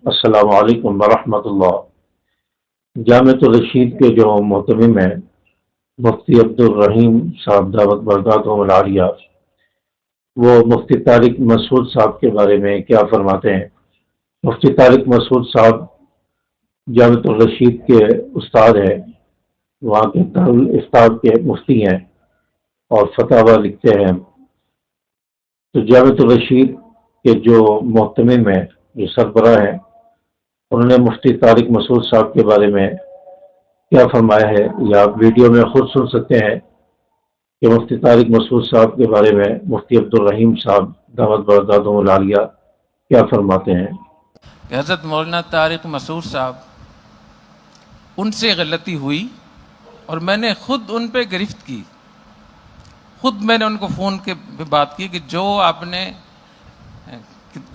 السلام علیکم ورحمۃ اللہ۔ جامعۃ الرشید کے جو محتمم ہیں مفتی عبدالرحیم صاحب دعوت برکاتہم العالیہ، وہ مفتی طارق مسعود صاحب کے بارے میں کیا فرماتے ہیں؟ مفتی طارق مسعود صاحب جامعۃ الرشید کے استاد ہیں، وہاں کے دارالفتاح کے مفتی ہیں اور فتاوی لکھتے ہیں۔ تو جامعۃ الرشید کے جو محتمم ہیں، جو سربراہ ہیں، انہوں نے مفتی طارق مسعود صاحب کے بارے میں کیا فرمایا ہے، یا آپ ویڈیو میں خود سن سکتے ہیں کہ مفتی طارق مسعود صاحب کے بارے میں مفتی عبدالرحیم صاحب دعوت برکاتہم العالیہ کیا فرماتے ہیں۔ کہ حضرت مولانا طارق مسعود صاحب ان سے غلطی ہوئی اور میں نے خود ان پہ گرفت کی، خود میں نے ان کو فون کے پہ بات کی کہ جو آپ نے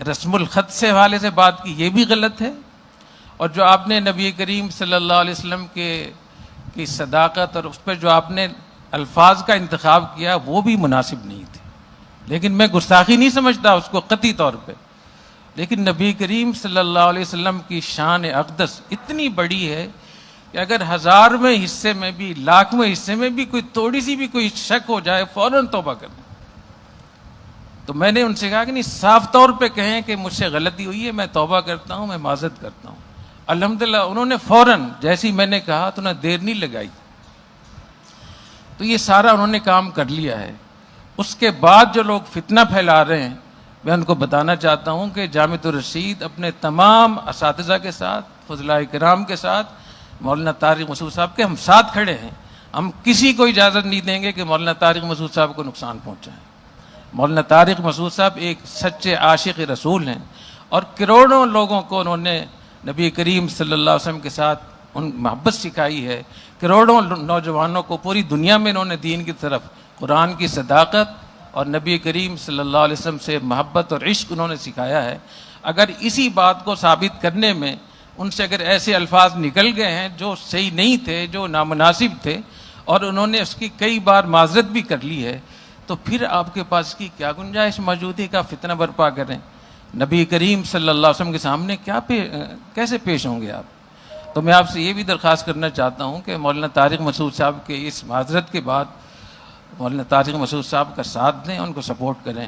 رسم الخط سے حوالے سے بات کی یہ بھی غلط ہے، اور جو آپ نے نبی کریم صلی اللہ علیہ وسلم کی صداقت اور اس پہ جو آپ نے الفاظ کا انتخاب کیا وہ بھی مناسب نہیں تھے۔ لیکن میں گستاخی نہیں سمجھتا اس کو قطعی طور پہ، لیکن نبی کریم صلی اللہ علیہ وسلم کی شان اقدس اتنی بڑی ہے کہ اگر 1000ویں حصے میں بھی 1,00,000ویں حصے میں بھی کوئی تھوڑی سی بھی کوئی شک ہو جائے فوراً توبہ کریں۔ تو میں نے ان سے کہا کہ نہیں، صاف طور پہ کہیں کہ مجھ سے غلطی ہوئی ہے، میں توبہ کرتا ہوں، میں معذرت کرتا ہوں۔ الحمدللہ انہوں نے فوراً جیسی میں نے کہا تو انہیں دیر نہیں لگائی، تو یہ سارا انہوں نے کام کر لیا ہے۔ اس کے بعد جو لوگ فتنہ پھیلا رہے ہیں، میں ان کو بتانا چاہتا ہوں کہ جامعۃ الرشید اپنے تمام اساتذہ کے ساتھ، فضلاء کرام کے ساتھ، مولانا طارق مسعود صاحب کے ہم ساتھ کھڑے ہیں۔ ہم کسی کو اجازت نہیں دیں گے کہ مولانا طارق مسعود صاحب کو نقصان پہنچائیں۔ مولانا طارق مسعود صاحب ایک سچے عاشق رسول ہیں، اور کروڑوں لوگوں کو انہوں نے نبی کریم صلی اللہ علیہ وسلم کے ساتھ ان محبت سکھائی ہے۔ کروڑوں نوجوانوں کو پوری دنیا میں انہوں نے دین کی طرف، قرآن کی صداقت اور نبی کریم صلی اللہ علیہ وسلم سے محبت اور عشق انہوں نے سکھایا ہے۔ اگر اسی بات کو ثابت کرنے میں ان سے اگر ایسے الفاظ نکل گئے ہیں جو صحیح نہیں تھے، جو نامناسب تھے، اور انہوں نے اس کی کئی بار معذرت بھی کر لی ہے، تو پھر آپ کے پاس کی کیا گنجائش موجود ہے کہ آپ فتنہ برپا کریں؟ نبی کریم صلی اللہ علیہ وسلم کے سامنے کیسے پیش ہوں گے آپ؟ تو میں آپ سے یہ بھی درخواست کرنا چاہتا ہوں کہ مولانا طارق مسعود صاحب کے اس معذرت کے بعد مولانا طارق مسعود صاحب کا ساتھ دیں، ان کو سپورٹ کریں۔